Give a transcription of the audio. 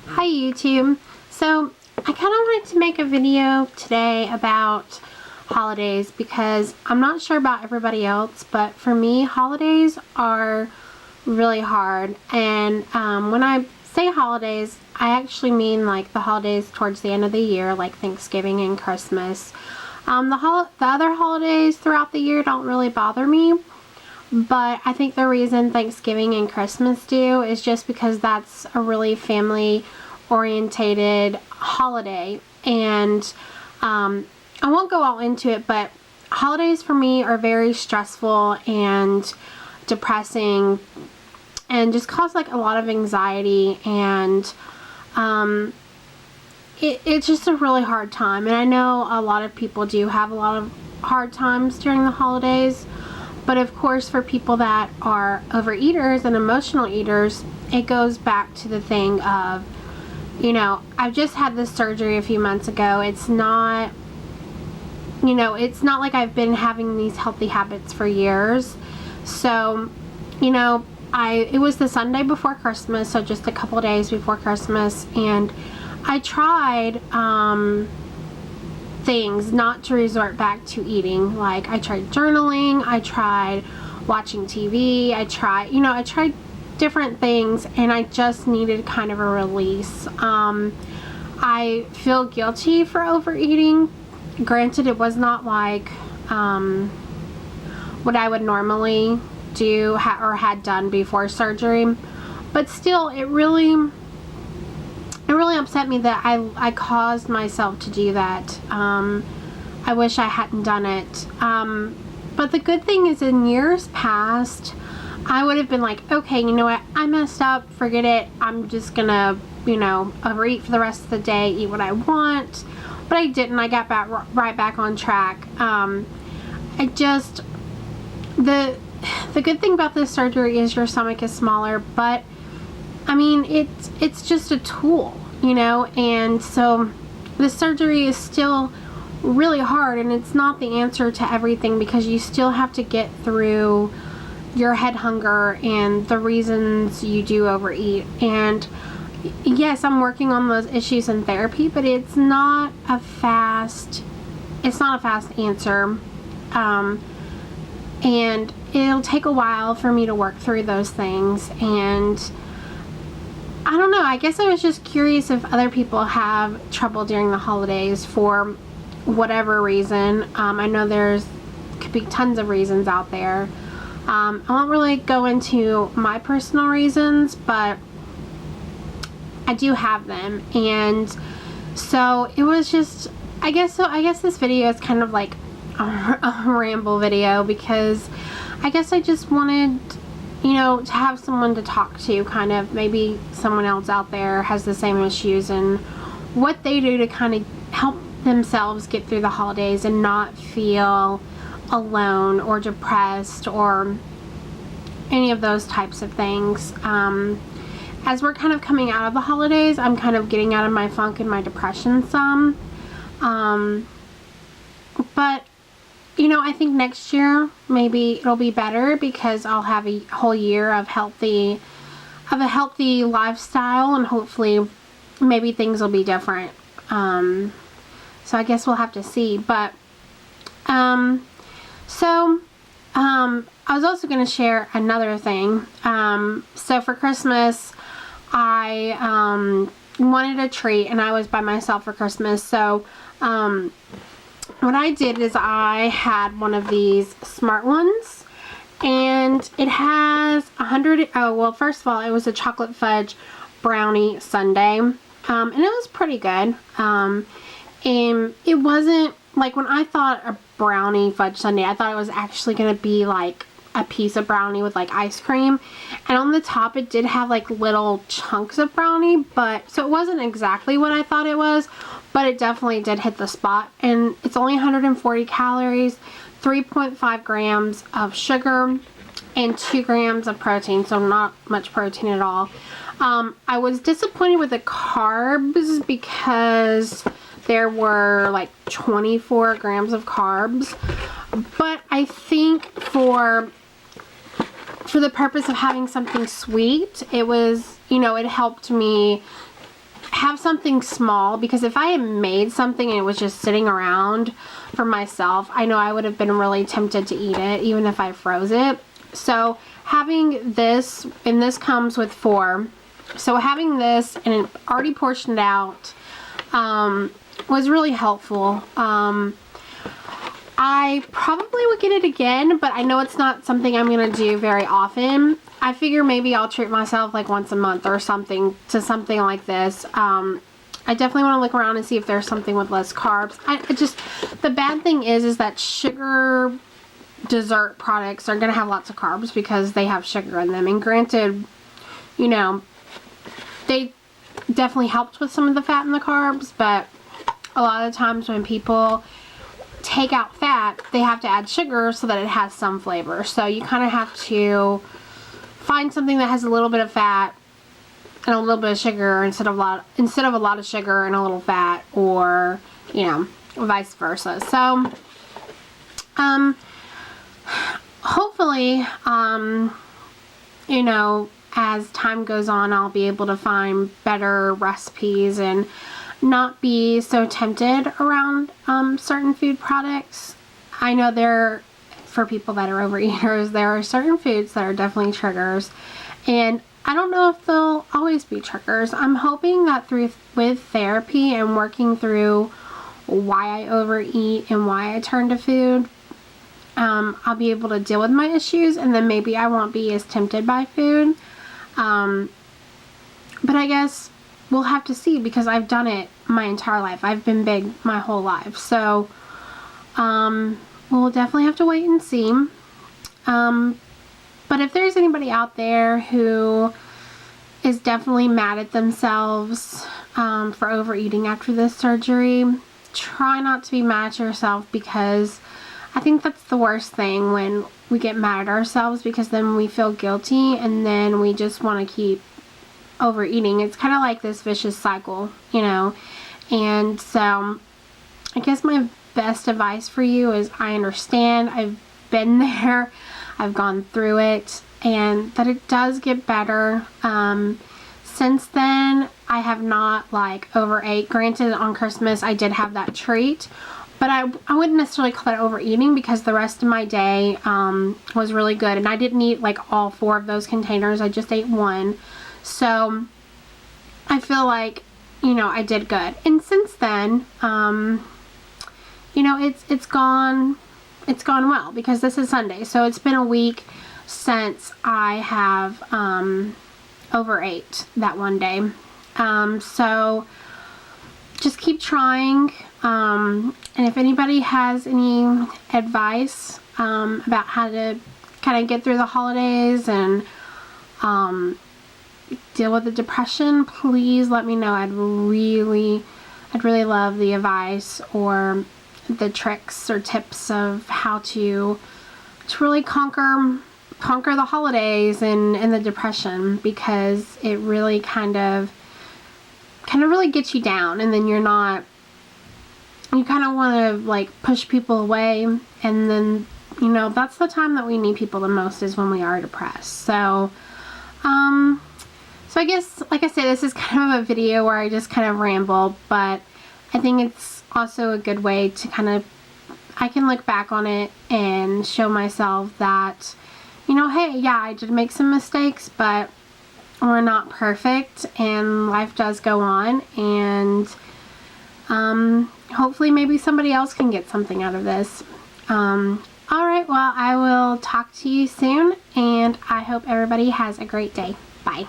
Hi YouTube. So I kind of wanted to make a video today about holidays because I'm not sure about everybody else, but for me holidays are really hard. And when I say holidays, I actually mean like the holidays towards the end of the year, like Thanksgiving and Christmas. The other holidays throughout the year don't really bother me. But I think the reason Thanksgiving and Christmas do is just because that's a really family orientated holiday. And I won't go all into it, but holidays for me are very stressful and depressing and just cause like a lot of anxiety, and it's just a really hard time. And I know a lot of people do have a lot of hard times during the holidays. But of course, for people that are overeaters and emotional eaters, it goes back to the thing of, you know, I've just had this surgery a few months ago. It's not, you know, it's not like I've been having these healthy habits for years. So, you know, it was the Sunday before Christmas, so just a couple days before Christmas, and I tried things not to resort back to eating. Like I tried journaling, I tried watching TV, I tried different things, and I just needed kind of a release. I feel guilty for overeating. Granted, it was not like what I would normally do or had done before surgery, but still it really upset me that I caused myself to do that. I wish I hadn't done it. But the good thing is, in years past, I would have been like, okay, you know what, I messed up, forget it, I'm just gonna, you know, overeat for the rest of the day, eat what I want. But I didn't. I got right back on track. The good thing about this surgery is your stomach is smaller, but I mean, it's just a tool, you know, and so the surgery is still really hard, and it's not the answer to everything, because you still have to get through your head hunger and the reasons you do overeat. And yes, I'm working on those issues in therapy, but it's not a fast answer. And it'll take a while for me to work through those things. And I don't know, I guess I was just curious if other people have trouble during the holidays for whatever reason. I know could be tons of reasons out there. I won't really go into my personal reasons, but I do have them. And so it was just, I guess this video is kind of like a ramble video, because I guess I just wanted, you know, to have someone to talk to, kind of, maybe someone else out there has the same issues and what they do to kind of help themselves get through the holidays and not feel alone or depressed or any of those types of things. As we're kind of coming out of the holidays, I'm kind of getting out of my funk and my depression some. But you know, I think next year maybe it'll be better, because I'll have a whole year of a healthy lifestyle, and hopefully maybe things will be different. So I guess we'll have to see. But I was also going to share another thing. So for Christmas, I wanted a treat, and I was by myself for Christmas. So what I did is I had one of these smart ones, and it has first of all, it was a chocolate fudge brownie sundae, and it was pretty good. And it wasn't like, when I thought a brownie fudge sundae, I thought it was actually going to be like a piece of brownie with like ice cream, and on the top it did have like little chunks of brownie, but so it wasn't exactly what I thought it was, but it definitely did hit the spot. And it's only 140 calories, 3.5 grams of sugar, and 2 grams of protein, so not much protein at all. I was disappointed with the carbs, because there were like 24 grams of carbs, but I think for the purpose of having something sweet, it was, you know, it helped me have something small, because if I had made something and it was just sitting around for myself, I know I would have been really tempted to eat it even if I froze it. So having this, and this comes with 4, so having this and already portioned out was really helpful. I probably would get it again, but I know it's not something I'm going to do very often. I figure maybe I'll treat myself like once a month or something to something like this. I definitely want to look around and see if there's something with less carbs. The bad thing is that sugar dessert products are going to have lots of carbs because they have sugar in them. And granted, you know, they definitely helped with some of the fat and the carbs, but a lot of times when people take out fat, they have to add sugar so that it has some flavor. So you kind of have to find something that has a little bit of fat and a little bit of sugar instead of a lot of sugar and a little fat, or, you know, vice versa. So hopefully, you know, as time goes on, I'll be able to find better recipes and not be so tempted around certain food products. I know for people that are overeaters, there are certain foods that are definitely triggers, and I don't know if they'll always be triggers. I'm hoping that with therapy and working through why I overeat and why I turn to food, I'll be able to deal with my issues, and then maybe I won't be as tempted by food. But I guess we'll have to see, because I've done it my entire life. I've been big my whole life. So, we'll definitely have to wait and see. But if there's anybody out there who is definitely mad at themselves for overeating after this surgery, try not to be mad at yourself, because I think that's the worst thing, when we get mad at ourselves, because then we feel guilty and then we just want to keep overeating. It's kind of like this vicious cycle, you know. And so I guess my best advice for you is, I understand, I've been there, I've gone through it, and that it does get better. Since then, I have not overate. Granted, on Christmas I did have that treat, but I wouldn't necessarily call that overeating, because the rest of my day was really good, and I didn't eat all 4 of those containers. I just ate 1. So I feel like, you know, I did good. And since then, you know, it's gone well, because this is Sunday. So it's been a week since I have overate that one day. So just keep trying. And if anybody has any advice about how to kind of get through the holidays and deal with the depression, please let me know. I'd really love the advice or the tricks or tips of how to really conquer the holidays and the depression, because it really kind of really gets you down, and then you kind of want to push people away, and then, you know, that's the time that we need people the most, is when we are depressed. So so I guess, like I said, this is kind of a video where I just kind of ramble, but I think it's also a good way to I can look back on it and show myself that, you know, hey, yeah, I did make some mistakes, but we're not perfect, and life does go on, and hopefully maybe somebody else can get something out of this. Alright, well, I will talk to you soon, and I hope everybody has a great day. Bye.